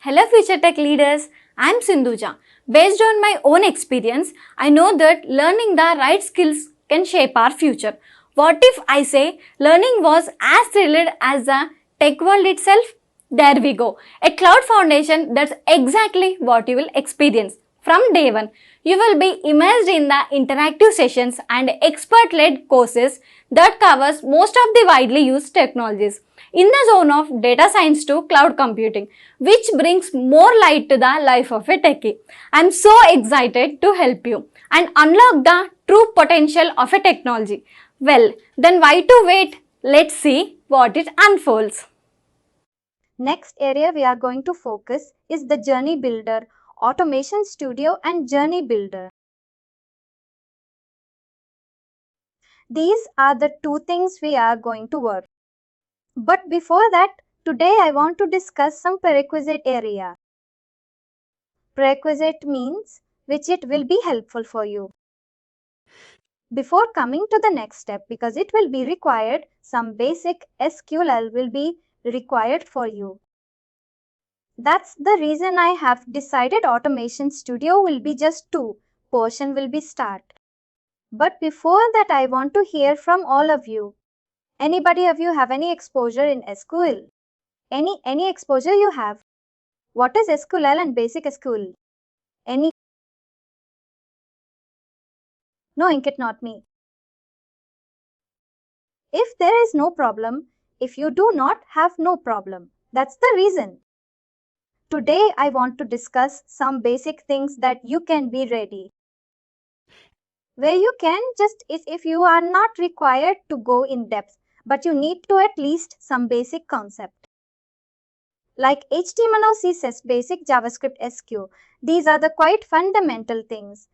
Hello future tech leaders, I am Sindhuja. Based on my own experience, I know that learning the right skills can shape our future. What if I say learning was as thrilled as the tech world itself? There we go. A cloud foundation, that's exactly what you will experience. From day one, you will be immersed in the interactive sessions and expert-led courses that covers most of the widely used technologies in the zone of data science to cloud computing, which brings more light to the life of a techie. I'm so excited to help you and unlock the true potential of a technology. Well, then why to wait? Let's see what it unfolds. Next area we are going to focus is the Journey Builder, Automation Studio and Journey Builder. These are the two things we are going to work. But before that, today I want to discuss some prerequisite area. Prerequisite means which it will be helpful for you. Before coming to the next step, because it will be required, some basic SQL will be required for you. That's the reason I have decided Automation Studio will be just 2 portion will be start. But before that I want to hear from all of you. Anybody of you have any exposure in SQL? Any exposure you have? What is SQL and basic SQL? Any? No, Inkit, not me. If there is no problem, if you do not have no problem, that's the reason. Today I want to discuss some basic things that you can be ready. Where you can just if you are not required to go in depth, but you need to at least some basic concept. Like HTML or CSS, basic JavaScript SQ. These are the quite fundamental things.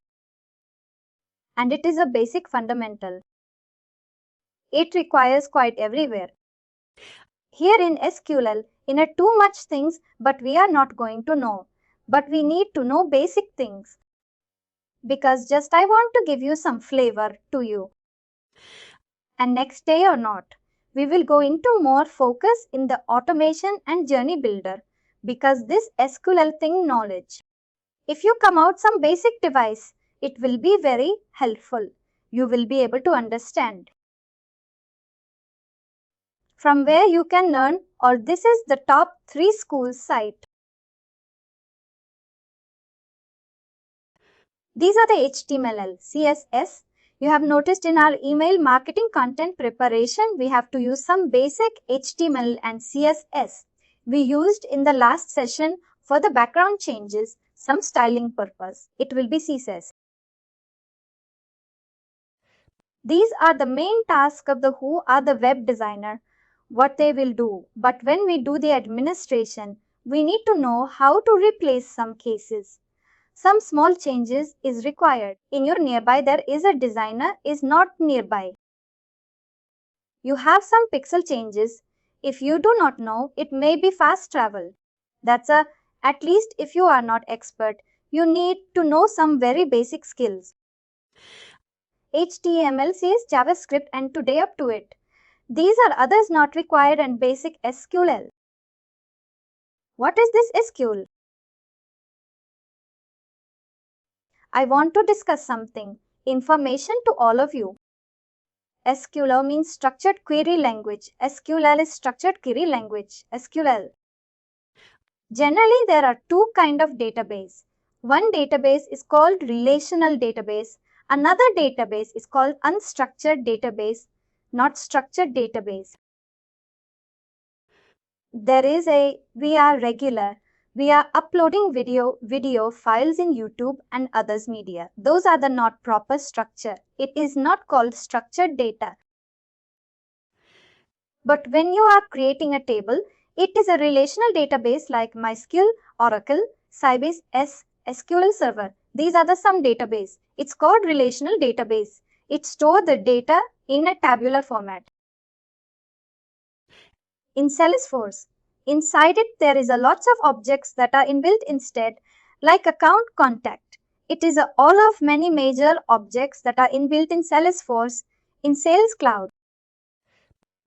And it is a basic fundamental. It requires quite everywhere. Here in SQL, in a too much things, but we are not going to know. But we need to know basic things. Because just I want to give you some flavor to you. And next day or not, we will go into more focus in the automation and journey builder because this SQL thing knowledge. If you come out some basic device, it will be very helpful. You will be able to understand. From where you can learn, or this is the top 3 schools site. These are the HTML, CSS. You have noticed in our email marketing content preparation, we have to use some basic HTML and CSS. We used in the last session for the background changes, some styling purpose. It will be CSS. These are the main tasks of the who are the web designer, what they will do. But when we do the administration, we need to know how to replace some cases. Some small changes is required. In your nearby, there is a designer is not nearby. You have some pixel changes. If you do not know, it may be fast travel. That's at least if you are not expert, you need to know some very basic skills. HTML says JavaScript and today up to it. These are others not required and basic SQL. What is this SQL? I want to discuss something, information to all of you. SQL means structured query language. SQL is structured query language. SQL. Generally, there are 2 kinds of database. One database is called relational database. Another database is called unstructured database, not structured database. There is we are regular. We are uploading video files in YouTube and others media. Those are the not proper structure. It is not called structured data. But when you are creating a table, it is a relational database like MySQL, Oracle, Sybase, SQL Server. These are the some database. It's called relational database. It stores the data in a tabular format. In Salesforce, inside it there is a lots of objects that are inbuilt instead, like account contact. It is all of many major objects that are inbuilt in Salesforce in Sales Cloud.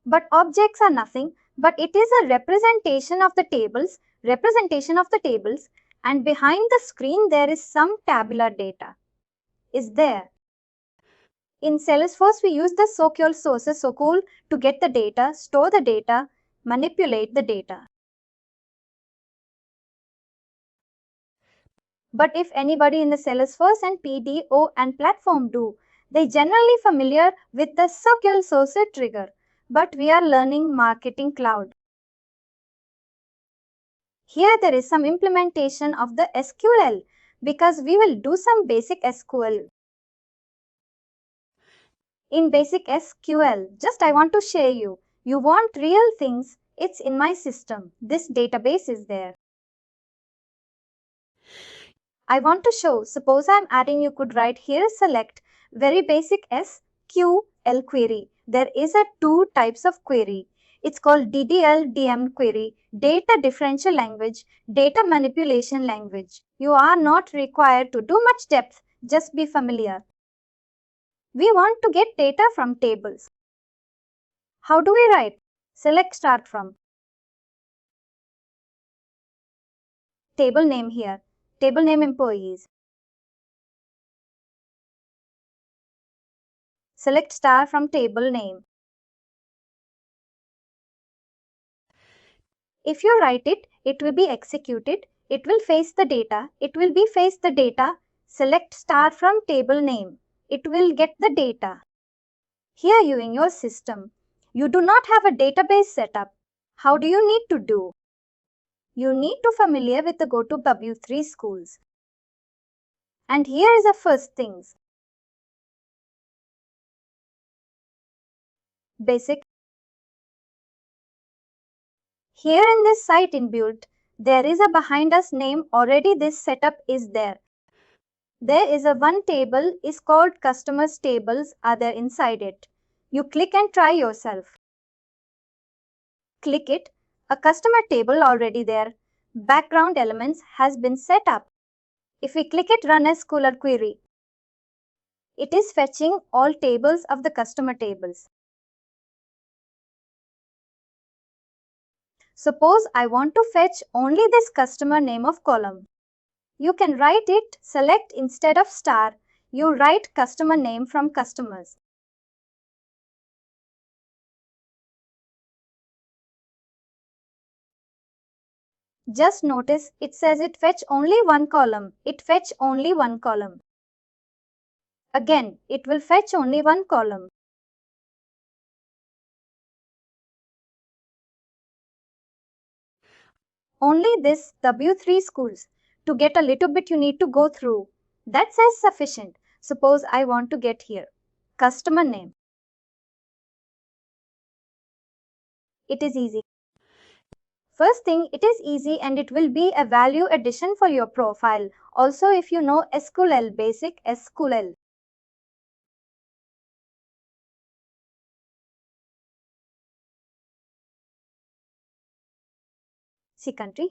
But objects are nothing, but it is a representation of the tables representation of the tables, and behind the screen there is some tabular data. Is there? In Salesforce, we use the SQL sources to get the data, store the data, manipulate the data. But if anybody in the Salesforce and PDO and platform do, they generally familiar with the SQL source trigger. But we are learning Marketing Cloud. Here there is some implementation of the SQL because we will do some basic SQL. In basic SQL, just I want to share you. You want real things, it's in my system. This database is there. I want to show, suppose I'm adding, you could write here select very basic SQL query. There is a two types of query. It's called DDL/DM query, data differential language, data manipulation language. You are not required to do much depth, just be familiar. We want to get data from tables. How do we write? Select start from. Table name here. Table name employees. Select star from table name. If you write it, it will be executed. It will face the data. It will be face the data. Select star from table name. It will get the data. Here you in your system, you do not have a database setup. How do you need to do? You need to familiar with the go to W3 schools. And here is the first things. Basic. Here in this site inbuilt, there is a behind us name already. This setup is there. There is a one table is called customers tables are there inside it. You click and try yourself. Click it. A customer table already there. Background elements has been set up. If we click it run as Schooler query, it is fetching all tables of the customer tables. Suppose I want to fetch only this customer name of column. You can write it, select instead of star, you write customer name from customers. Just notice it says it fetch only one column. It fetch only one column. Again, it will fetch only one column. Only this W3 schools. To get a little bit you need to go through. That says sufficient. Suppose I want to get here. Customer name. It is easy. First thing, it is easy and it will be a value addition for your profile. Also, if you know SQL, basic SQL. See country.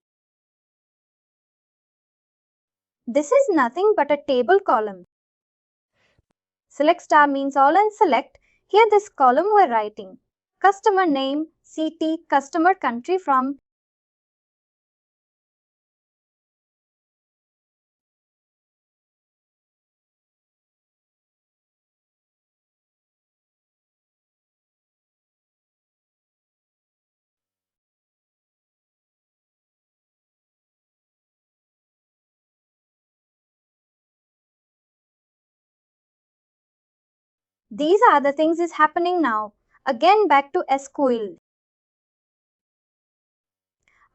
This is nothing but a table column. Select star means all and select. Here this column we're writing. Customer name, city, customer country from. These are the things is happening now. Again back to SQL.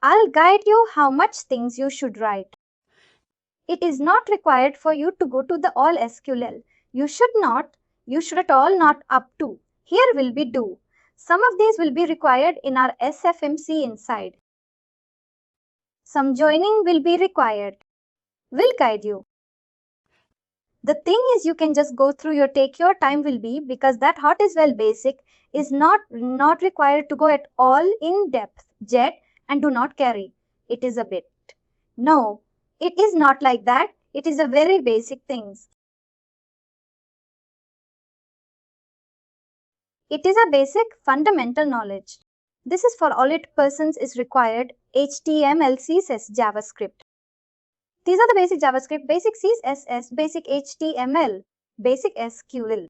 I'll guide you how much things you should write. It is not required for you to go to the all SQL. You should at all not up to. Here will be do. Some of these will be required in our SFMC inside. Some joining will be required. We'll guide you. The thing is you can just go through your take your time will be because that hot is well basic is not required to go at all in depth jet and do not carry. It is a bit. No, it is not like that. It is a very basic things. It is a basic fundamental knowledge. This is for all it persons is required HTML, CSS, JavaScript. These are the basic JavaScript, basic CSS, basic HTML, basic SQL.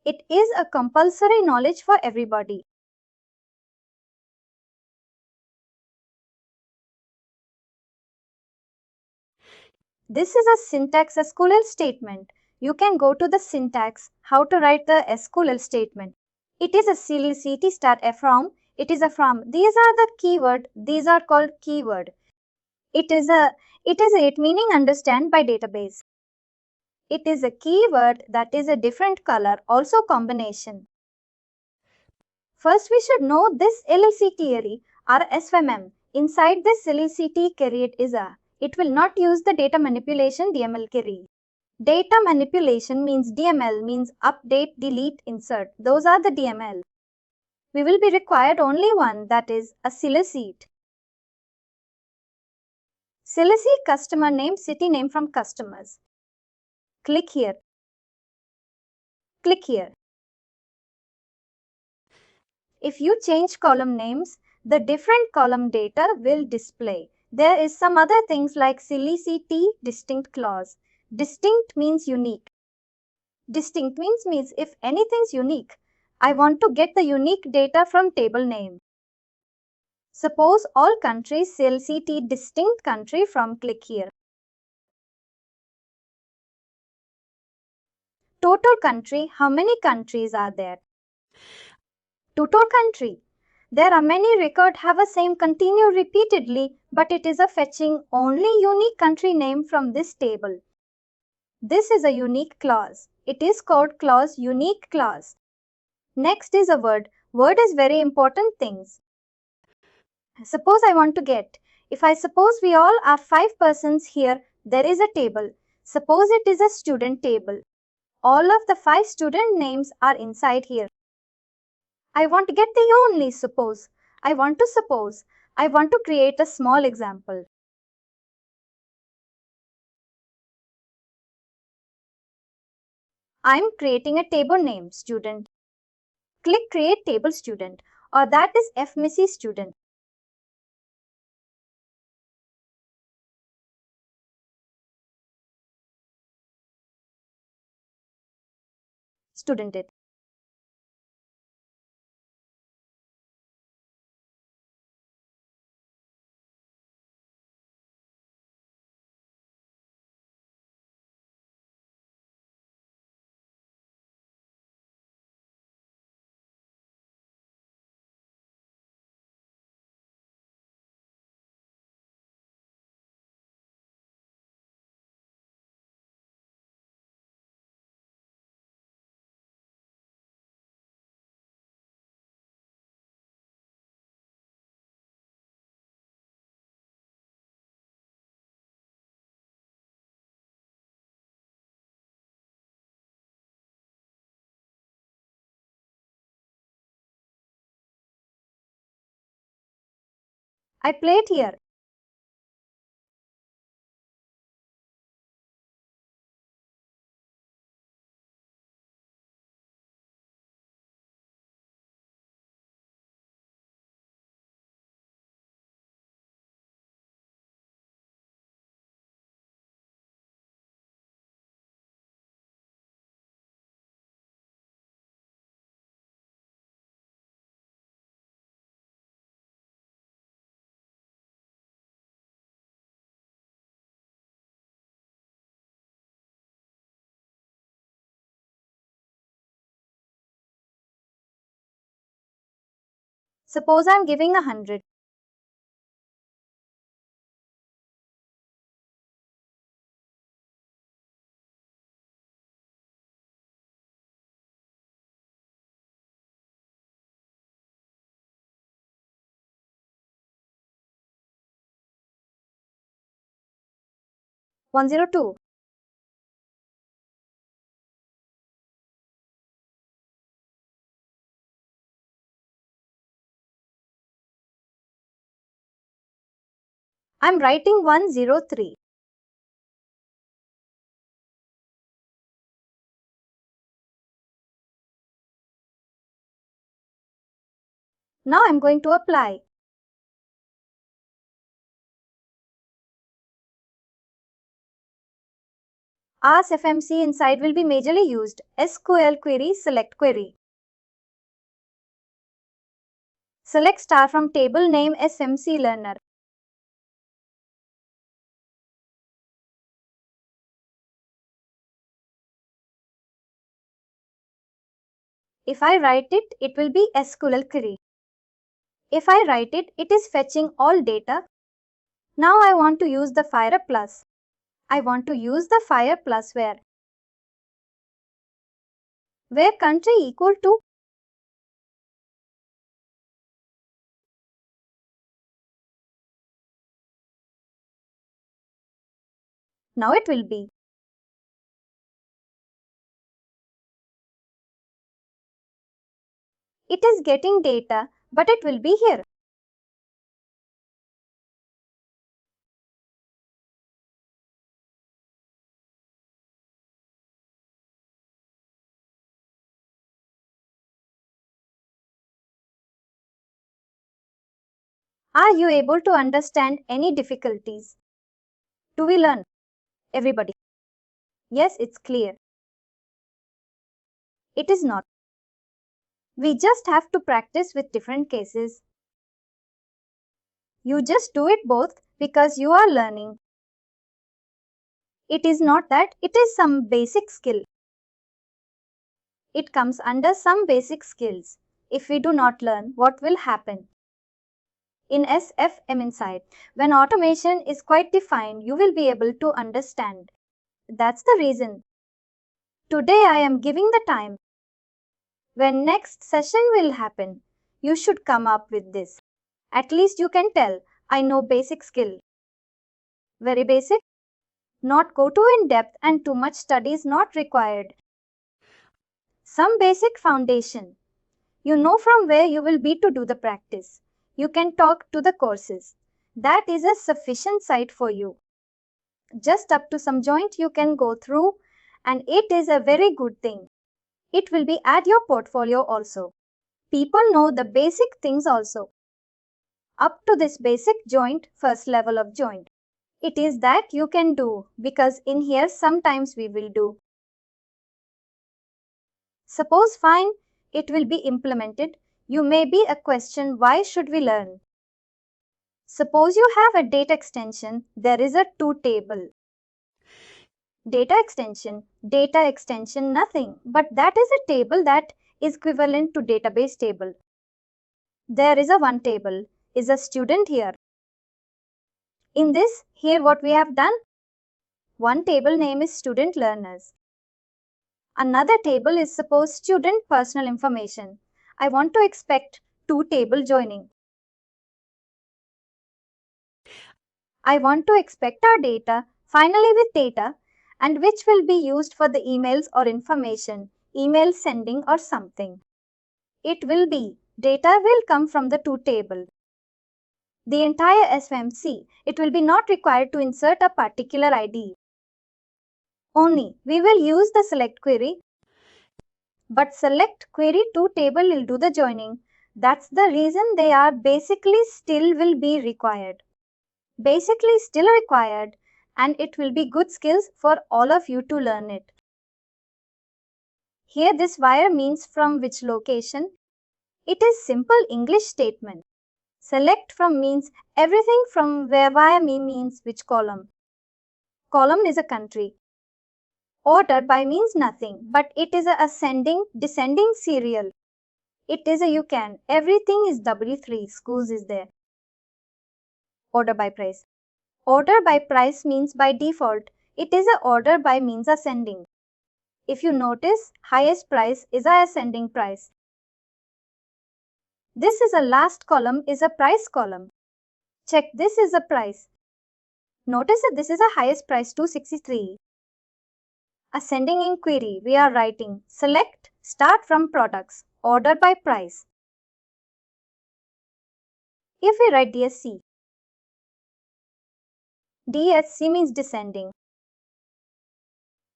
It is a compulsory knowledge for everybody. This is a syntax SQL statement. You can go to the syntax, how to write the SQL statement. It is a CT start a from. It is a from. These are the keyword. These are called keyword. It is it meaning understand by database. It is a keyword that is a different color, also combination. First, we should know this LLC theory or SFMM. Inside this LLCT create is a. It will not use the data manipulation DML query. Data manipulation means DML means update, delete, insert. Those are the DML. We will be required only one, that is a solicit. Solicit customer name, city name from customers. Click here. Click here. If you change column names, the different column data will display. There is some other things like solicit distinct clause. Distinct means unique. Distinct means if anything's unique, I want to get the unique data from table name. Suppose all countries solicit distinct country from click here. Total country, how many countries are there? Total country. There are many record have a same continue repeatedly, but it is a fetching only unique country name from this table. This is a unique clause. It is called clause unique clause. Next is a word. Word is very important things. Suppose I want to get. If I suppose we all are 5 persons here, there is a table. Suppose it is a student table. All of the 5 student names are inside here. I want to get the only suppose. I want to create a small example. I am creating a table name student. Click create table student, or that is SFMC student. Student it. I play it here. Suppose I am giving 100. One zero two. I am writing 103. Now I'm going to apply. Ask FMC inside will be majorly used. SQL query, select query. Select star from table name SFMC learner. If I write it, it will be SQL query. If I write it, it is fetching all data. Now I want to use the Fire Plus. I want to use the Fire Plus where country equal to. Now it will be. It is getting data, but it will be here. Are you able to understand any difficulties? Do we learn? Everybody. Yes, it's clear. It is not. We just have to practice with different cases. You just do it both because you are learning. It is not that it is some basic skill. It comes under some basic skills. If we do not learn, what will happen? In SFM inside, when automation is quite defined, you will be able to understand. That's the reason. Today I am giving the time. When next session will happen, you should come up with this. At least you can tell, I know basic skill. Very basic? Not go too in depth and too much study is not required. Some basic foundation. You know from where you will be to do the practice. You can talk to the courses. That is a sufficient site for you. Just up to some joint you can go through, and it is a very good thing. It will be at your portfolio also. People know the basic things also. Up to this basic joint, first level of joint. It is that you can do, because in here sometimes we will do. Suppose fine, it will be implemented. You may be a question, why should we learn? Suppose you have a data extension, there is a to table. Data extension nothing, but that is a table that is equivalent to database table. There is a one table, is a student here. In this, here what we have done? One table name is student learners. Another table is suppose student personal information. I want to expect two table joining. I want to expect our data finally with data and which will be used for the emails or information, email sending or something. It will be data will come from the two table. The entire SFMC, it will be not required to insert a particular ID. Only we will use the select query, but select query to table will do the joining. That's the reason they are basically still will be required. Basically still required, and it will be good skills for all of you to learn it. Here this wire means from which location. It is simple English statement. Select from means everything from where via me means which column. Column is a country. Order by means nothing, but it is a ascending, descending serial. It is a you can. Everything is W3. Schools is there. Order by price. Order by price means by default, it is a order by means ascending. If you notice, highest price is a ascending price. This is a last column is a price column. Check this is a price. Notice that this is a highest price 263. Ascending in query, we are writing select, start from products, order by price. If we write DSC, DSC means descending.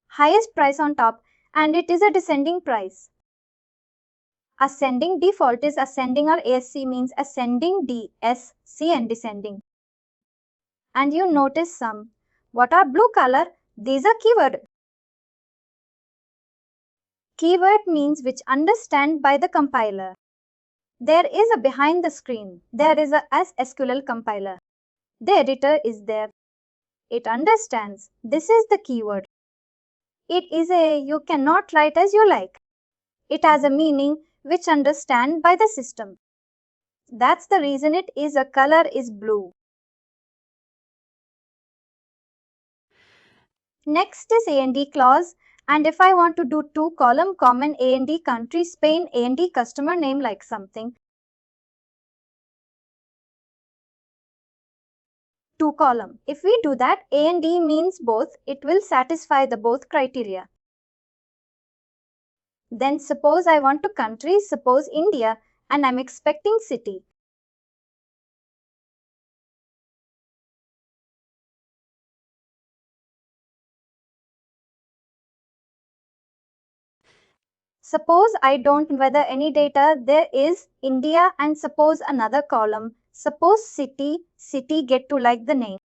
Highest price on top and it is a descending price. Ascending default is ascending, or ASC means ascending, DSC and descending. And you notice some. What are blue color? These are keyword. Keyword means which understand by the compiler. There is a behind the screen. There is a SQL compiler. The editor is there. It understands. This is the keyword. It is a you cannot write as you like. It has a meaning which understand by the system. That's the reason it is a color is blue. Next is A&D clause. And if I want to do 2-column common A&D country, Spain, A&D customer name like something. 2-column. If we do that, A&D means both. It will satisfy the both criteria. Then suppose I want to country, suppose India, and I'm expecting city. Suppose I don't whether any data there is India, and suppose another column. Suppose city get to like the name.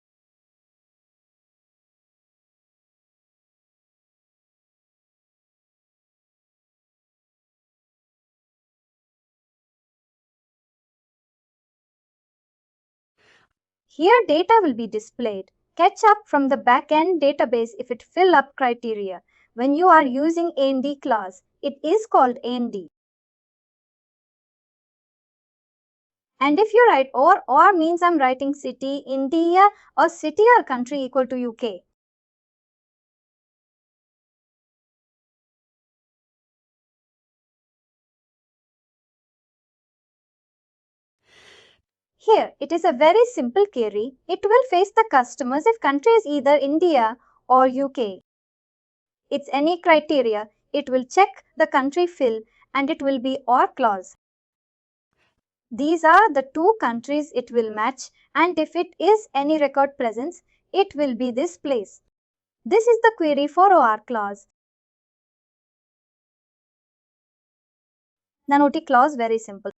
Here data will be displayed. Catch up from the backend database if it fill up criteria. When you are using A&D clause, it is called A&D. And if you write or means I'm writing city, India, or city or country equal to UK. Here, it is a very simple query. It will face the customers if country is either India or UK. It's any criteria. It will check the country fill and it will be OR clause. These are the two countries it will match, and if it is any record presence, it will be this place. This is the query for OR clause. The OT clause very simple.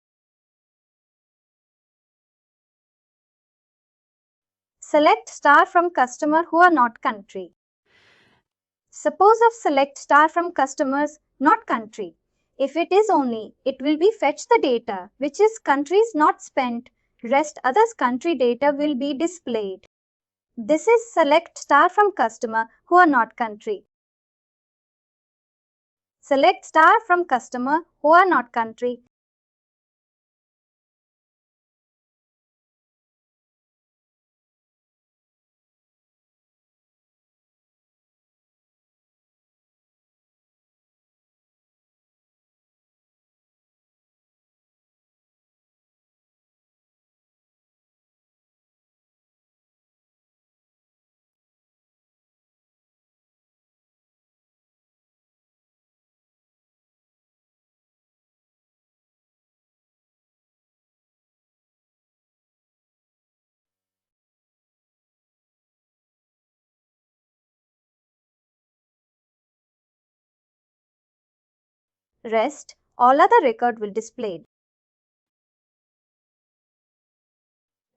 Select star from customer who are not country. Suppose of select star from customers not country. If it is only, it will be fetch the data which is countries not spent. Rest others country data will be displayed. This is select star from customer who are not country. Select star from customer who are not country. Rest, all other record will displayed.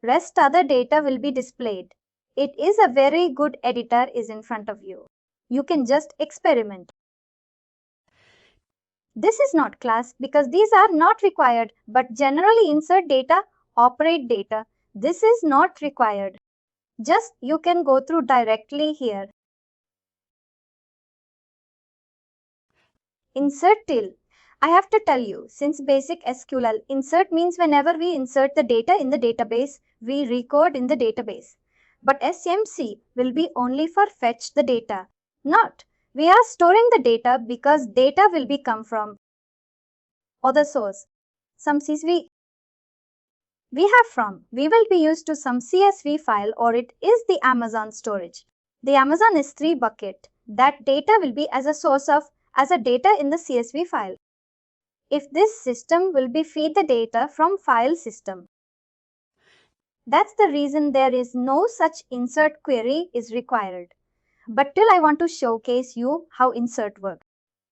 Rest other data will be displayed. It is a very good editor is in front of you. You can just experiment. This is not class because these are not required, but generally insert data, operate data. This is not required. Just you can go through directly here. Insert till. I have to tell you, since basic SQL, insert means whenever we insert the data in the database, we record in the database. But SFMC will be only for fetch the data. Not. We are storing the data because data will be come from other source. Some CSV we have from. We will be used to some CSV file or it is the Amazon storage. The Amazon is 3 bucket. That data will be as a source of as a data in the CSV file. If this system will be feed the data from file system. That's the reason there is no such insert query is required. But till I want to showcase you how insert works.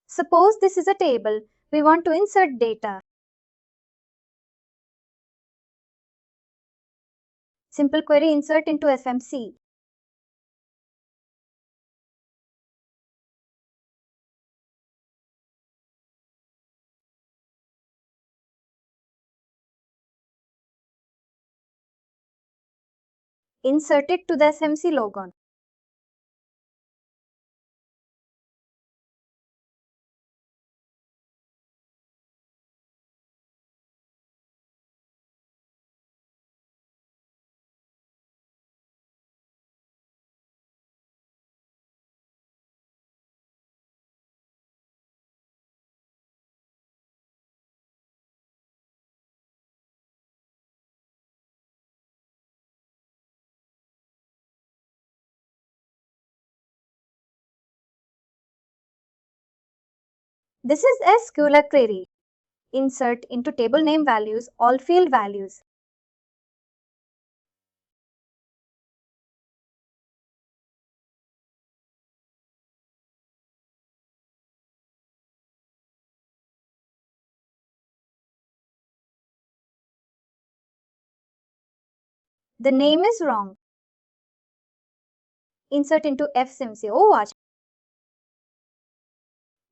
Suppose this is a table. We want to insert data. Simple query insert into SFMC. Insert it to the SFMC logon. This is SQL query. Insert into table name values all field values. The name is wrong. Insert into SFMC. Oh, watch.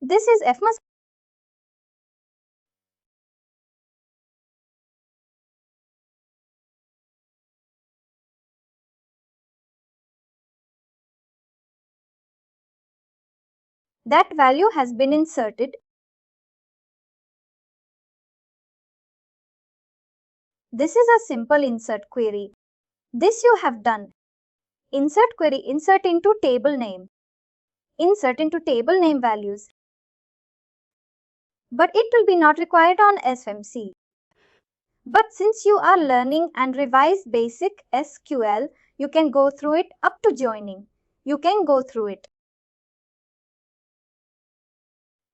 This is F must. That value has been inserted. This is a simple insert query. This you have done. Insert query, insert into table name. Insert into table name values. But it will be not required on SFMC. But since you are learning and revise basic SQL, you can go through it up to joining. You can go through it.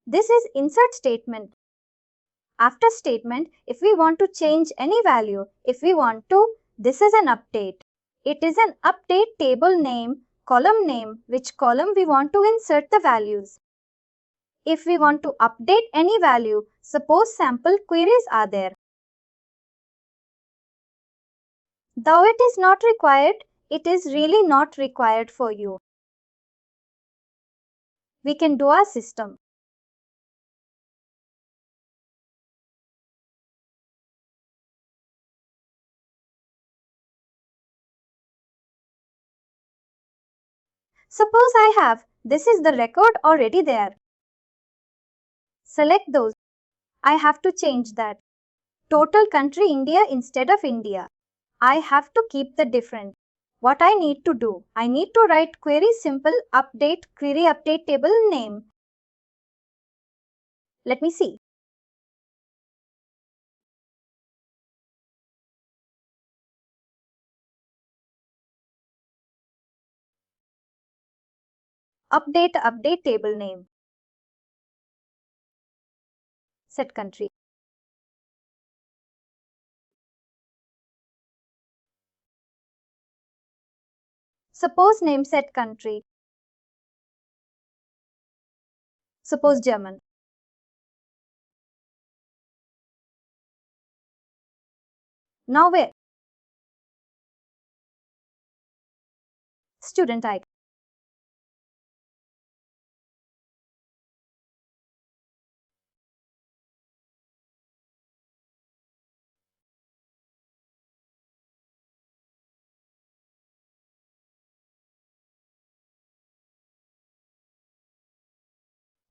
This is insert statement. After statement, if we want to change any value, this is an update. It is an update table name, column name, which column we want to insert the values. If we want to update any value, suppose sample queries are there. Though it is not required, it is really not required for you. We can do our system. Suppose I have, this is the record already there. Select those. I have to change that. Total country India instead of India. I have to keep the different. What I need to do? I need to write query simple update query update table name. Let me see. Update table name. Set country. Suppose name set country. Suppose German. Now where? Student ID.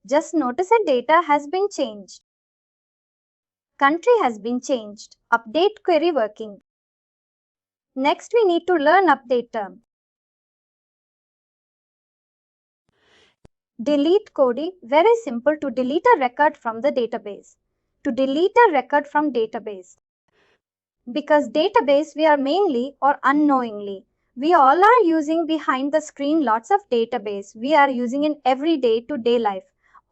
Just notice that data has been changed. Country has been changed. Update query working. Next, we need to learn update term. Delete query. Very simple to delete a record from the database. To delete a record from database. Because database we are mainly or unknowingly. We all are using behind the screen lots of database. We are using in every day-to-day life.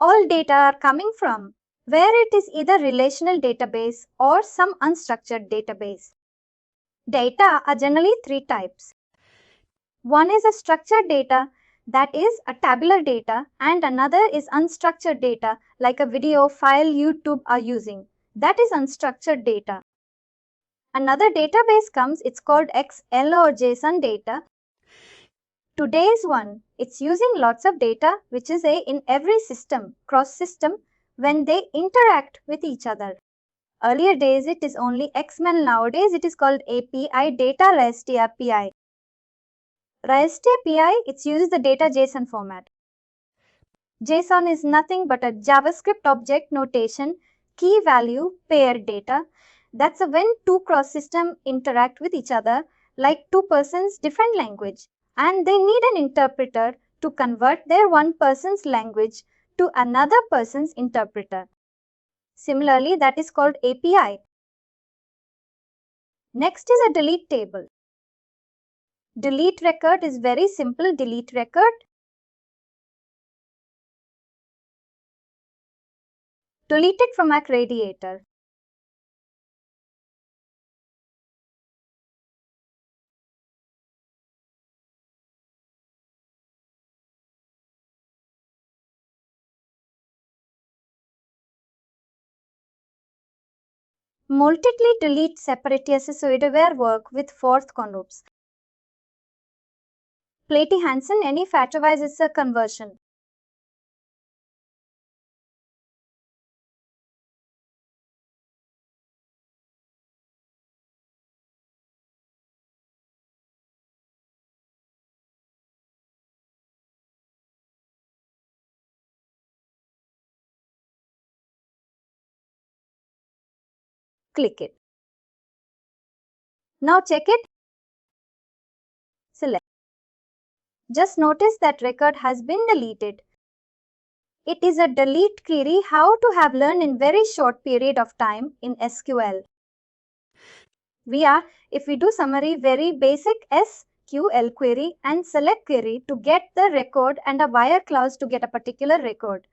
All data are coming from where it is either relational database or some unstructured database. Data are generally three types. One is a structured data, that is a tabular data, and another is unstructured data like a video file YouTube are using. That is unstructured data. Another database comes, it's called XL or JSON data. Today's one, it's using lots of data which is in every system, cross system, when they interact with each other. Earlier days it is only XML, nowadays it is called API, Data REST API. REST API, it uses the data JSON format. JSON is nothing but a JavaScript object notation, key value, paired data. That's when two cross systems interact with each other like two persons different language, and they need an interpreter to convert their one person's language to another person's interpreter. Similarly, that is called API. Next is a delete table. Delete record is very simple. Delete record. Delete it from a radiator. Multiply delete separate associated work with fourth conloops. Platy Hansen any factorize is a conversion. Click it. Now check it. Select. Just notice that record has been deleted. It is a delete query how to have learned in very short period of time in SQL. If we do summary, very basic SQL query and select query to get the record and a where clause to get a particular record.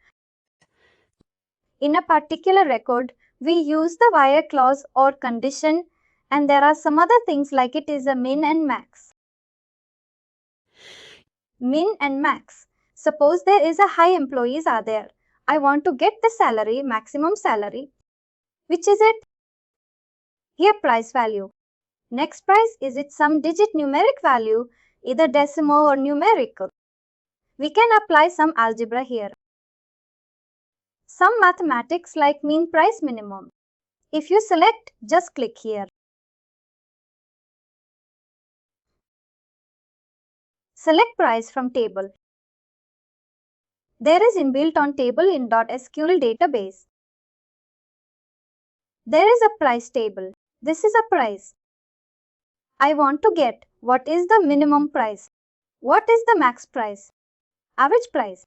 In a particular record, we use the where clause or condition, and there are some other things like it is a min and max. Min and max. Suppose there is a high employees are there. I want to get the salary, maximum salary. Which is it? Here price value. Next price, is it some digit numeric value, either decimal or numerical? We can apply some algebra here. Some mathematics like mean price minimum. If you select, just click here. Select price from table. There is inbuilt on table in .SQL database. There is a price table. This is a price. I want to get what is the minimum price, what is the max price, average price,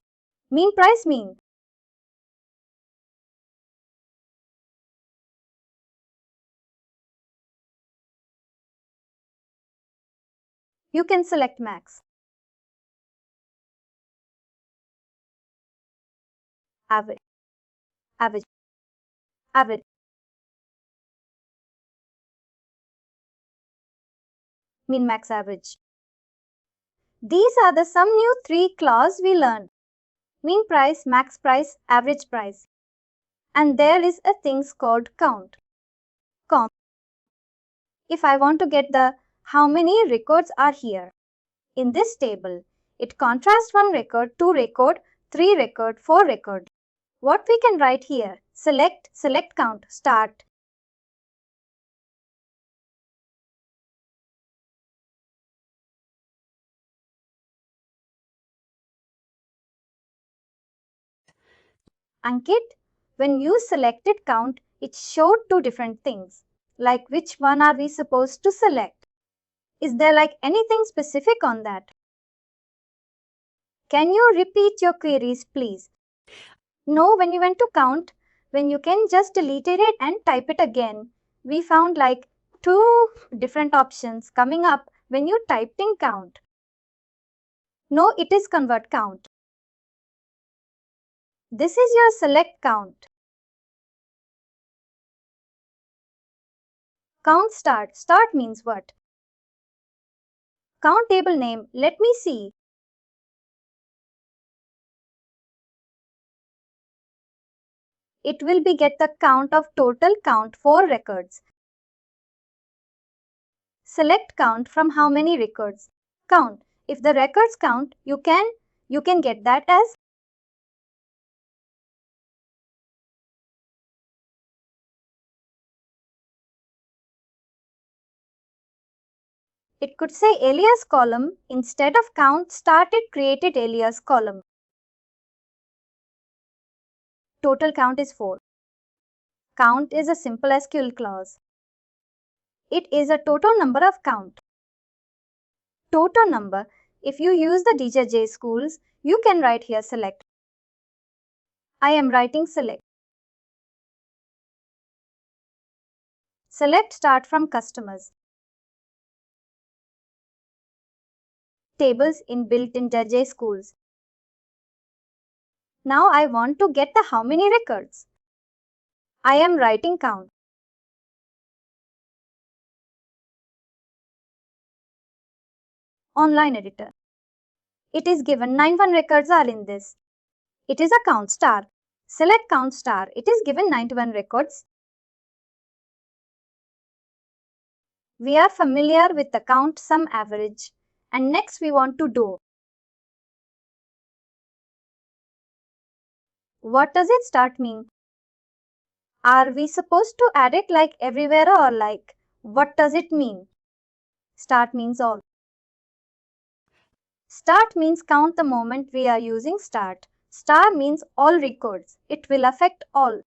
mean price mean. You can select max. Average, average, average. Mean max average. These are the some new three clause we learned. Mean price, max price, average price. And there is a things called count. Count. If I want to get the how many records are here. In this table, it contrasts 1 record, 2 record, 3 record, 4 record. What we can write here? Select count, start. Ankit, when you selected count, it showed two different things. Like which one are we supposed to select? Is there like anything specific on that? Can you repeat your queries, please? No, when you went to count, when you can just delete it and type it again, we found like two different options coming up when you typed in count. No, it is convert count. This is your select count. Count start. Start means what? Count table name. Let me see. It will be get the count of total count 4 records. Select count from how many records. Count. If the records count, you can get that as it could say alias column instead of count started created alias column. Total count is 4. Count is a simple SQL clause. It is a total number of count. Total number. If you use the DJJ schools, you can write here select. I am writing select. Select start from customers. Tables inbuilt in JJ schools. Now I want to get the how many records. I am writing count. Online editor. It is given 91 records are in this. It is a count star. Select count star. It is given 91 records. We are familiar with the count sum average. And next we want to do. What does it start mean? Are we supposed to add it like everywhere or like? What does it mean? Start means all. Start means count the moment we are using start. Star means all records. It will affect all.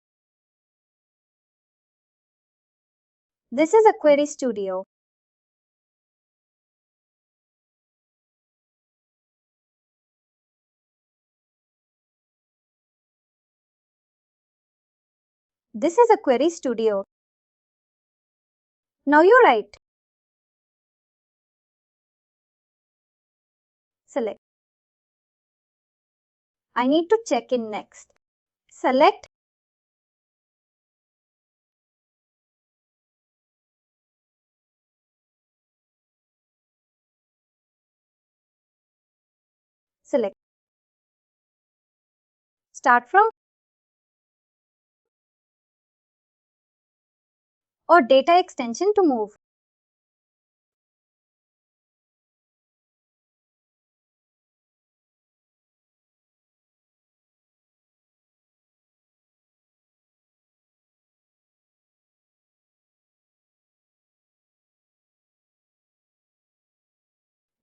This is a query studio. This is a query studio. Now you write. Select. I need to check in next. Select. Select. Start from or data extension to move.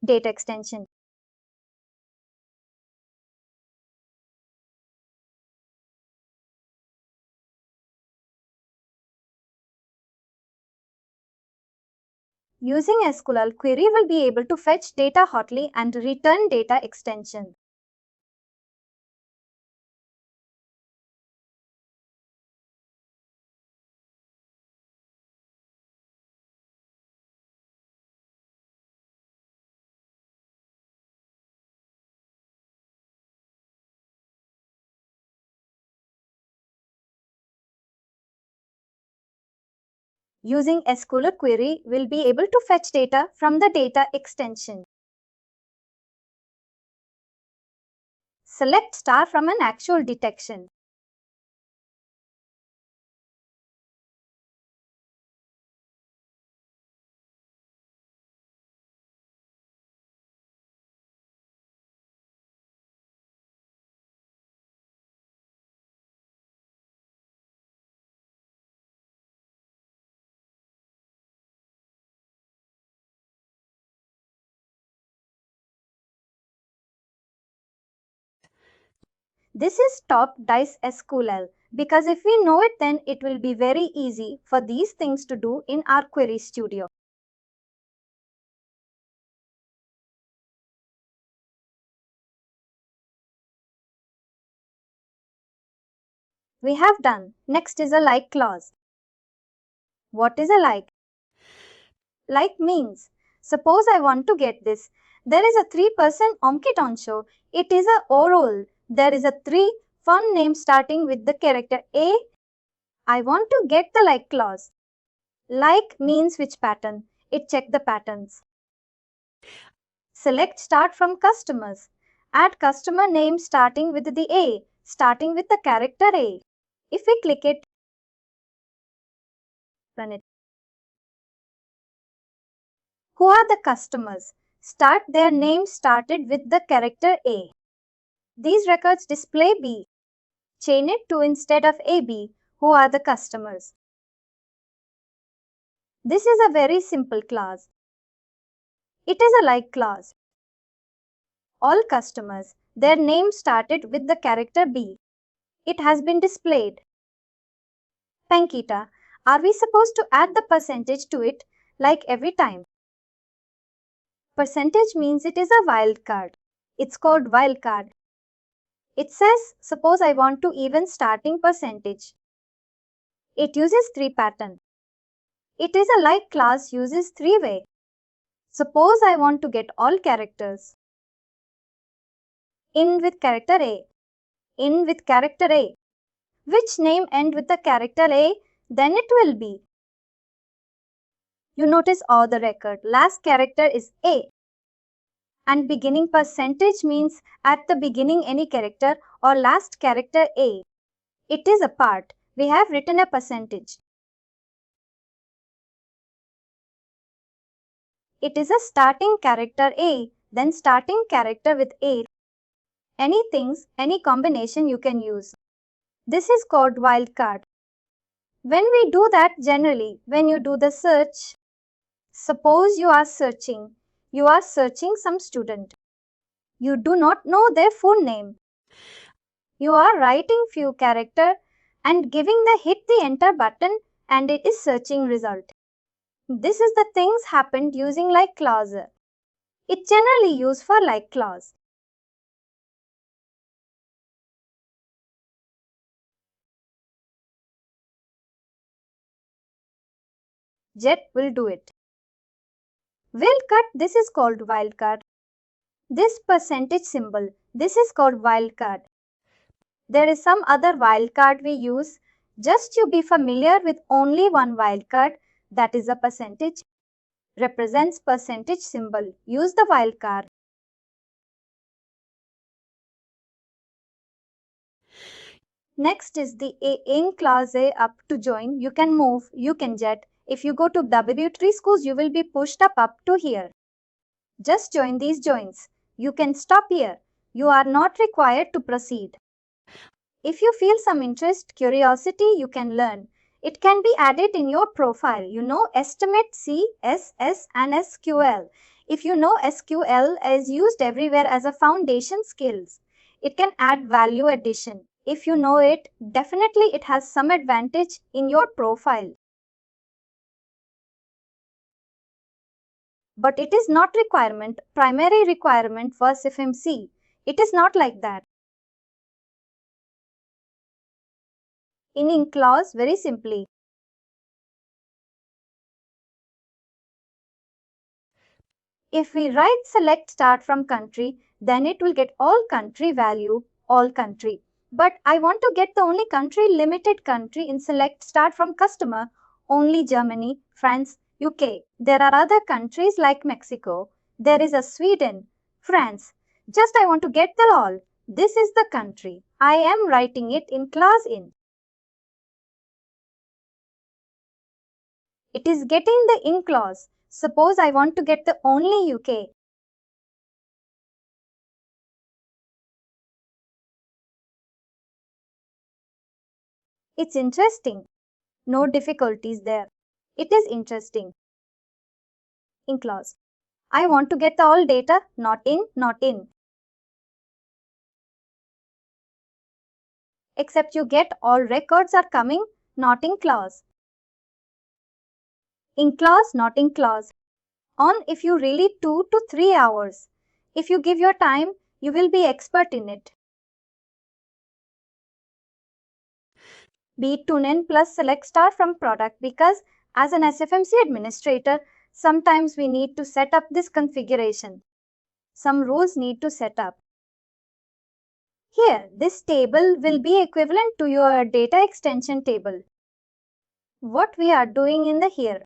Data extension. Using SQL query will be able to fetch data hotly and return data extension. Using SQL query will be able to fetch data from the data extension. Select star from an actual detection. This is top dice SQL because if we know it, then it will be very easy for these things to do in our query studio. We have done. Next is a like clause. What is a like? Like means, suppose I want to get this. There is a 3% Omkit on show. It is a oral. There is a 3 fun name starting with the character A. I want to get the like clause. Like means which pattern. It check the patterns. Select start from customers. Add customer name starting with the A, starting with the character A. If we click it, run it. Who are the customers? Start their name started with the character A. These records display B. Chain it to instead of AB. Who are the customers? This is a very simple class. It is a like class. All customers, their name started with the character B. It has been displayed. Pankita, are we supposed to add the percentage to it like every time? Percentage means it is a wildcard. It's called wildcard. It says, suppose I want to even starting percentage. It uses 3 pattern. It is a like class uses 3 way. Suppose I want to get all characters. In with character A. In with character A. Which name end with the character A? Then it will be. You notice all the record. Last character is A. And beginning percentage means at the beginning any character or last character A. It is a part. We have written a percentage. It is a starting character A, then starting character with A. Any things, any combination you can use. This is called wildcard. When we do that generally, when you do the search, suppose you are searching some student. You do not know their full name. You are writing few character and giving the hit the enter button and it is searching result. This is the things happened using like clause. It generally used for like clause. Jet will do it. Wildcard, this is called wildcard. This percentage symbol, this is called wildcard. There is some other wildcard we use. Just you be familiar with only one wildcard, that is a percentage. Represents percentage symbol. Use the wildcard. Next is the in class A up to join. You can move, you can jet. If you go to W3 schools, you will be pushed up to here. Just join these joins. You can stop here. You are not required to proceed. If you feel some interest, curiosity, you can learn. It can be added in your profile. You know estimate, CSS and SQL. If you know SQL is used everywhere as a foundation skills. It can add value addition. If you know it, definitely it has some advantage in your profile. But it is not primary requirement for SFMC. It is not like that. In clause, very simply. If we write select start from country, then it will get all country value, all country. But I want to get the only country, limited country in select start from customer, only Germany, France, UK. There are other countries like Mexico. There is a Sweden, France. Just I want to get the all. This is the country. I am writing it in class in. It is getting the in clause. Suppose I want to get the only UK. It's interesting. No difficulties there. It is interesting. In clause. I want to get the all data, not in, not in. Except you get all records are coming, not in clause. In clause, not in clause. On if you really 2 to 3 hours. If you give your time, you will be expert in it. Be tune plus select star from product because as an SFMC administrator, sometimes we need to set up this configuration. Some rules need to set up. Here, this table will be equivalent to your data extension table. What we are doing in the here.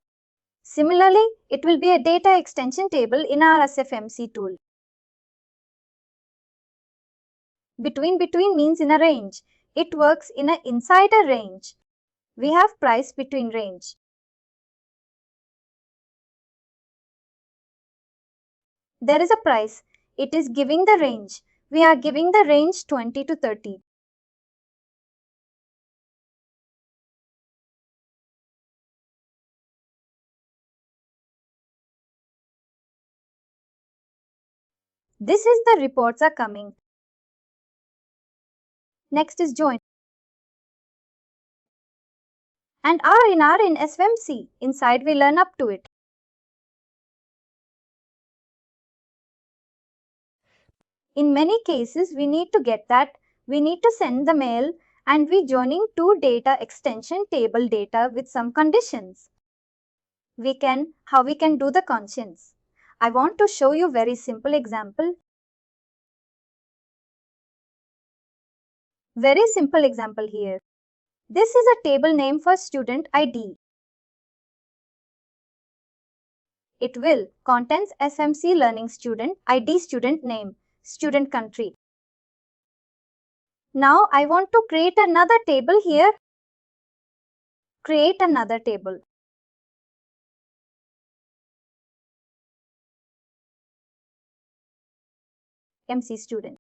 Similarly, it will be a data extension table in our SFMC tool. Between means in a range. It works in a inside a range. We have price between range. There is a price. It is giving the range. We are giving the range 20 to 30. This is the reports are coming. Next is join. And are in SFMC. Inside we learn up to it. In many cases, we need to get that. We need to send the mail and we joining two data extension table data with some conditions. How we can do the conscience. I want to show you very simple example. Very simple example here. This is a table name for student ID. It will contains SMC learning student ID, student name, student country. Now I want to create another table here. Create another table. MC student.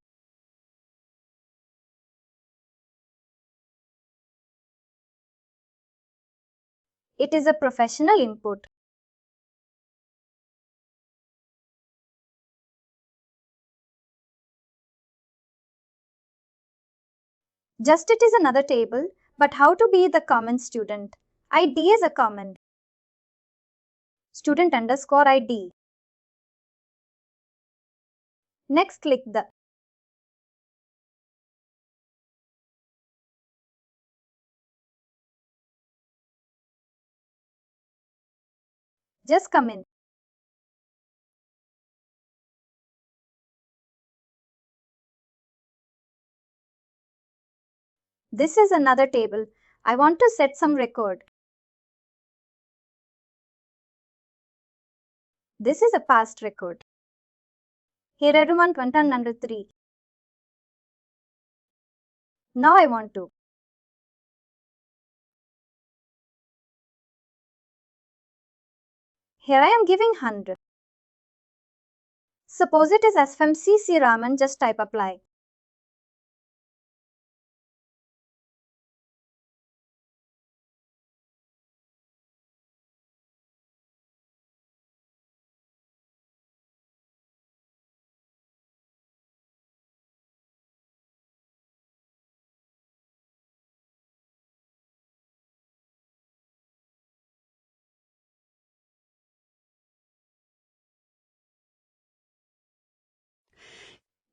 It is a professional input. Just it is another table, but how to be the common student? ID is a common. Student underscore ID. Next click the. Just come in. This is another table. I want to set some record. This is a past record. Here everyone went on under 3. Now I want to. Here I am giving 100. Suppose it is SFMC C Raman, just type apply.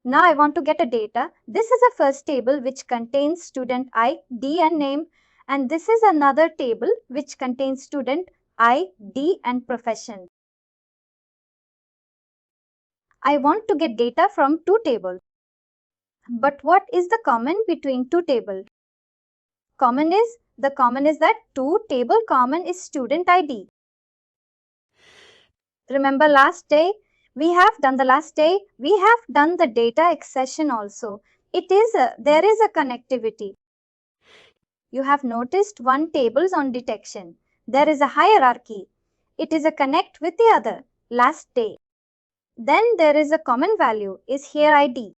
Now I want to get a data. This is a first table which contains student ID and name, and this is another table which contains student ID and profession. I want to get data from two tables. But what is the common between two tables? The common is that two table common is student ID. Remember last day? We have done the data accession also. There is a connectivity. You have noticed one tables on detection. There is a hierarchy. It is a connect with the other. Last day. Then there is a common value is here ID.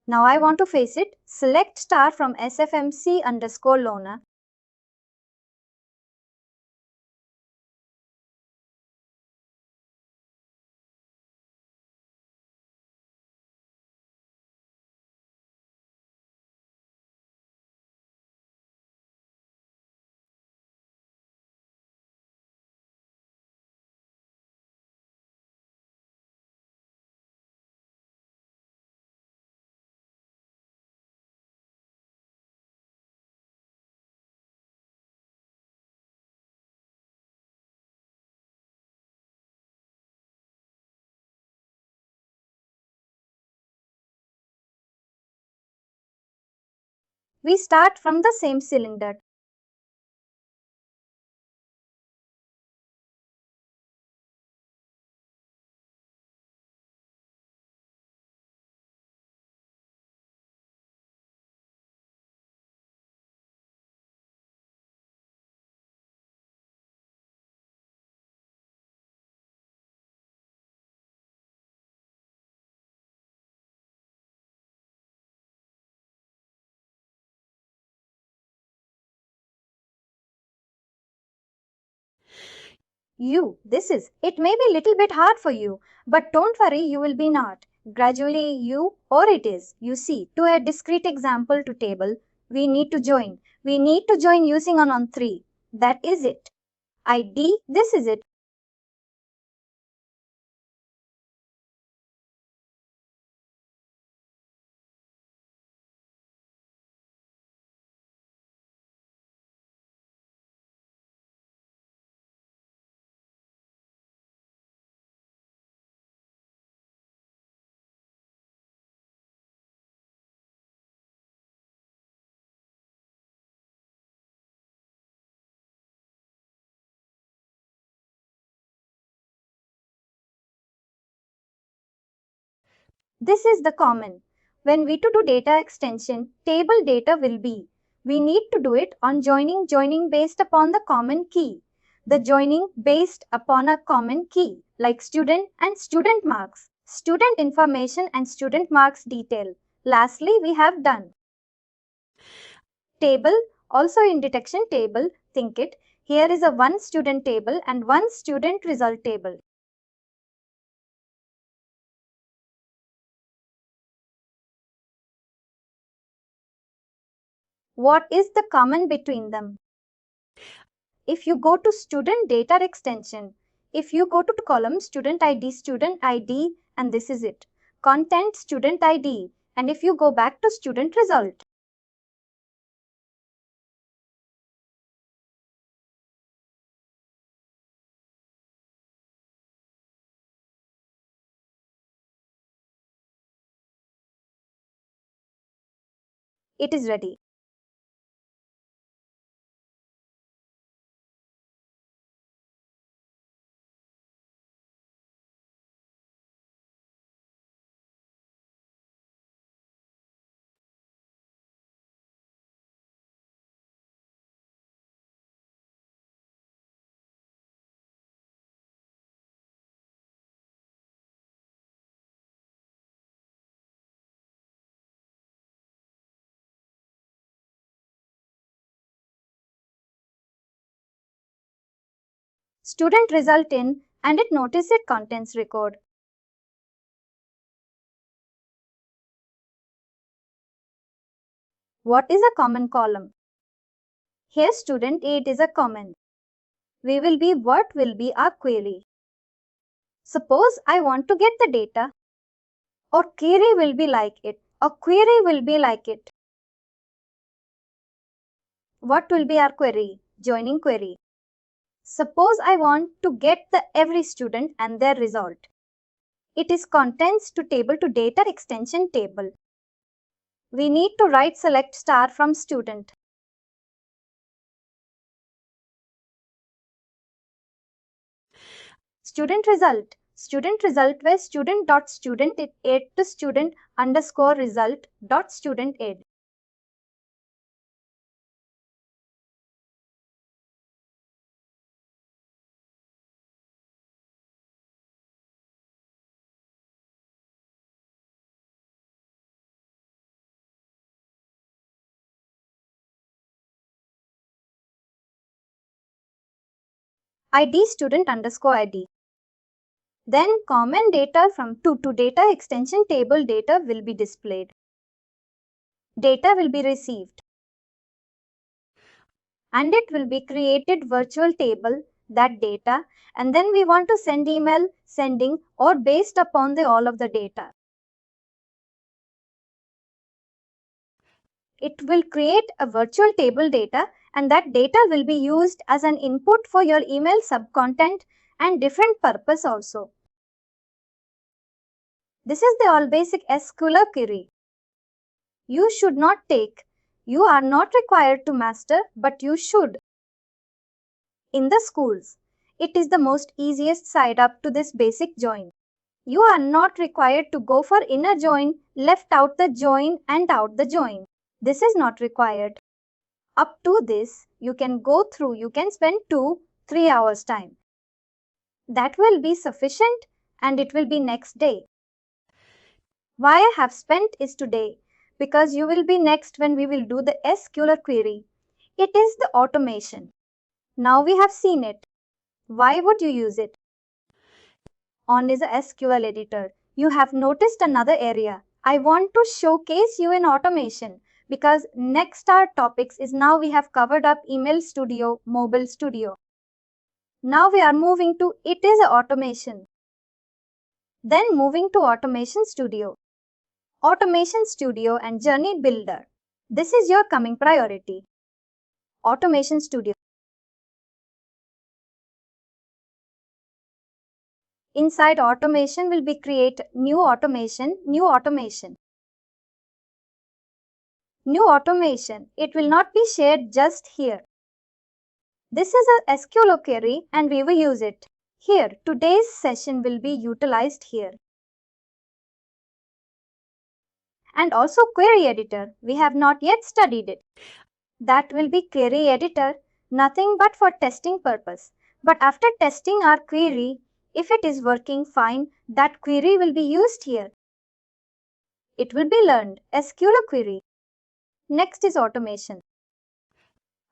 Now I want to face it. Select star from SFMC underscore loaner. We start from the same cylinder. It may be a little bit hard for you, but don't worry, you will be not. Gradually, you see, to a discrete example to table, we need to join. We need to join using on 3. That is it. ID, this is it. This is the common. When we to do data extension, table data will be. We need to do it on joining based upon the common key. The joining based upon a common key, like student and student marks, student information and student marks detail. Lastly, we have done. Table, also in detection table, think it. Here is a one student table and one student result table. What is the common between them? If you go to student data extension, if you go to column student ID, and this is it. Content student ID, and if you go back to student result. It is ready. Student result in, and it notice it contents record. What is a common column? Here student 8 is a common. What will be our query? Suppose I want to get the data, or query will be like it, or query will be like it. What will be our query? Joining query. Suppose I want to get the every student and their result. It is contents to table to data extension table. We need to write select star from student. Student result where student dot student aid to student underscore result dot student aid. ID student underscore ID. Then common data from to data extension table data will be displayed. Data will be received. And it will be created virtual table, that data, and then we want to send email, sending, or based upon the all of the data. It will create a virtual table data, and that data will be used as an input for your email subcontent and different purpose also. This is the all basic SQL query. You should not take. You are not required to master, but you should. In the schools, it is the most easiest side up to this basic join. You are not required to go for inner join, left out the join and out the join. This is not required. Up to this, you can spend 2-3 hours time. That will be sufficient and it will be next day. Why I have spent is today, because you will be next when we will do the SQL query. It is the automation. Now we have seen it. Why would you use it? On is a SQL editor. You have noticed another area. I want to showcase you in automation because next our topics is now we have covered up Email Studio, Mobile Studio. Now we are moving to it is a automation. Then moving to Automation Studio. Automation Studio and Journey Builder. This is your coming priority. Automation Studio. Inside automation will be create new automation, new automation. New automation. It will not be shared just here. This is a SQL query and we will use it. Here, today's session will be utilized here. And also query editor. We have not yet studied it. That will be query editor, nothing but for testing purpose. But after testing our query, if it is working fine, that query will be used here. It will be learned SQL query. Next is automation.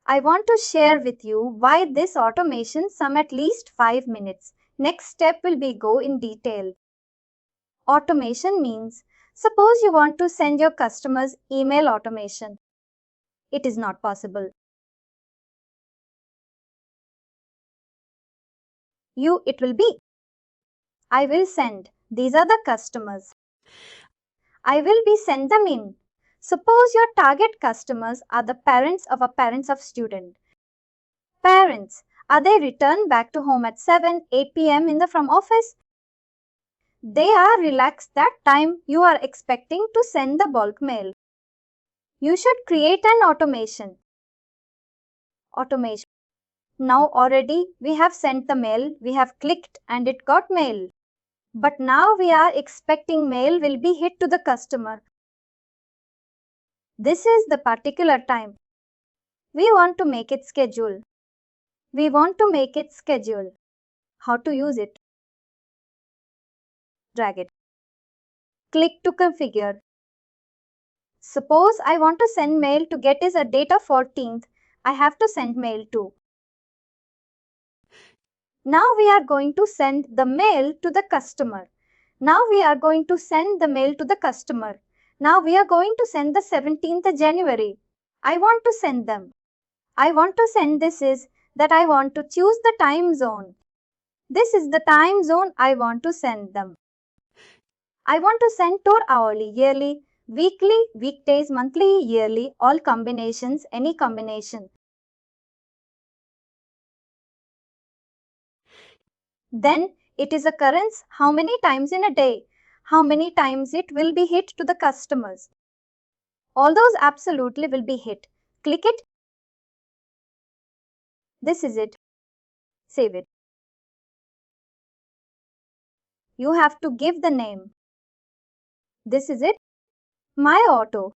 I want to share with you why this automation some at least 5 minutes. Next step will be go in detail. Automation means, suppose you want to send your customers email automation. It is not possible. It will be. I will send. These are the customers. I will be send them in. Suppose your target customers are the parents of student. Parents, are they return back to home at 7-8 p.m. from office? They are relaxed that time you are expecting to send the bulk mail. You should create an automation. Automation. Now already we have sent the mail, we have clicked and it got mail. But now we are expecting mail will be hit to the customer. This is the particular time. We want to make it schedule. We want to make it schedule. How to use it? Drag it. Click to configure. Suppose I want to send mail to get is a date of 14th. I have to send mail to. Now we are going to send the mail to the customer. Now we are going to send the mail to the customer. Now we are going to send the 17th January. I want to send them. I want to send this is that I want to choose the time zone. This is the time zone I want to send them. I want to send to hourly, yearly, weekly, weekdays, monthly, yearly, all combinations, any combination. Then it is occurrence how many times in a day, how many times it will be hit to the customers. All those absolutely will be hit. Click it. This is it. Save it. You have to give the name. This is it. My auto.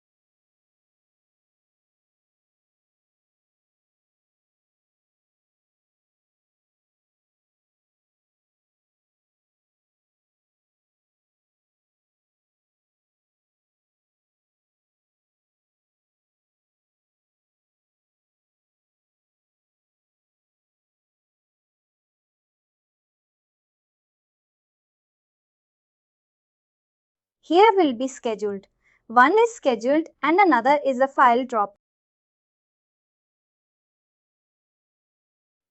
Here will be scheduled. One is scheduled and another is a file drop.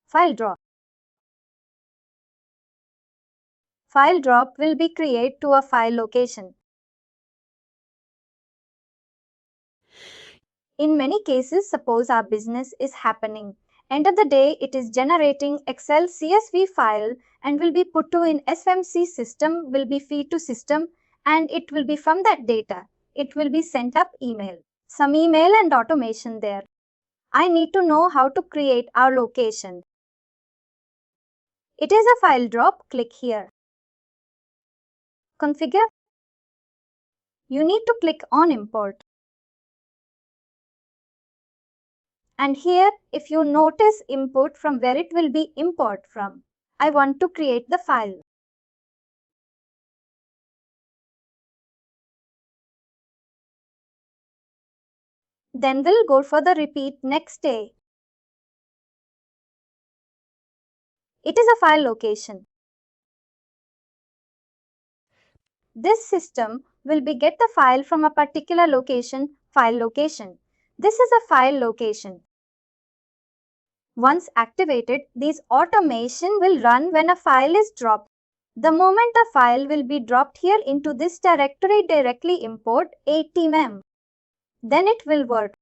File drop. File drop will be created to a file location. In many cases, suppose our business is happening. End of the day, it is generating Excel CSV file and will be put to in SFMC system, will be feed to system, and it will be from that data. It will be sent up email. Some email and automation there. I need to know how to create our location. It is a file drop. Click here. Configure. You need to click on import. And here, if you notice import from where it will be import from. I want to create the file. Then we'll go for the repeat next day. It is a file location. This system will get the file from a particular location, file location. This is a file location. Once activated, this automation will run when a file is dropped. The moment a file will be dropped here into this directory, directly import 80mm. Then it will work.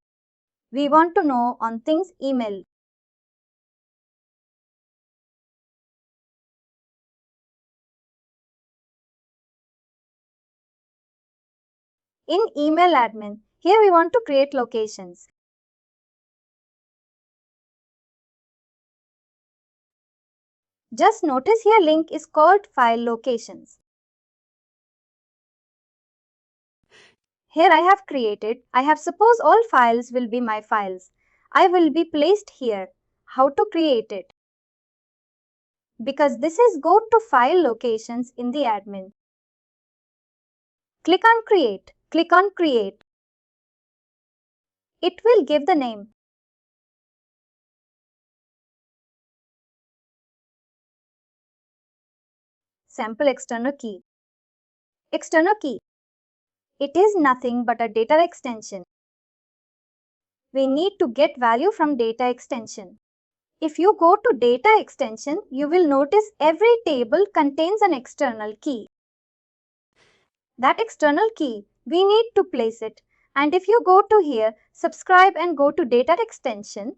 We want to know on things email. In email admin, here we want to create locations. Just notice here link is called file locations. Here I have suppose all files will be my files. I will be placed here. How to create it? Because this is go to file locations in the admin. Click on create. Click on create. It will give the name. Sample external key. External key. It is nothing but a data extension. We need to get value from data extension. If you go to data extension, you will notice every table contains an external key. That external key, we need to place it. And if you go to here, subscribe and go to data extension,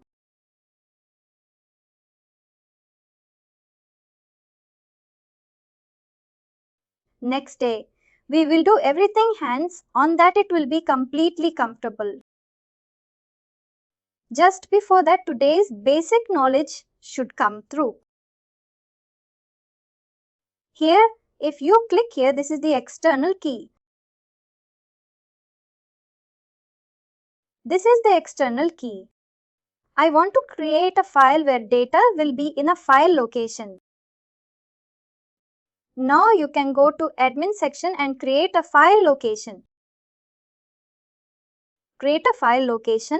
next day, we will do everything hands on that it will be completely comfortable. Just before that, today's basic knowledge should come through. Here, if you click here, this is the external key. This is the external key. I want to create a file where data will be in a file location. Now you can go to admin section and create a file location. Create a file location.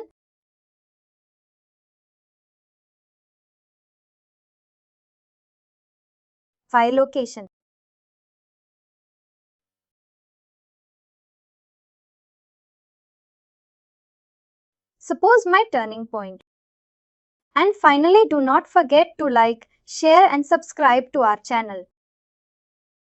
File location. Suppose my turning point. And finally, do not forget to like, share and subscribe to our channel.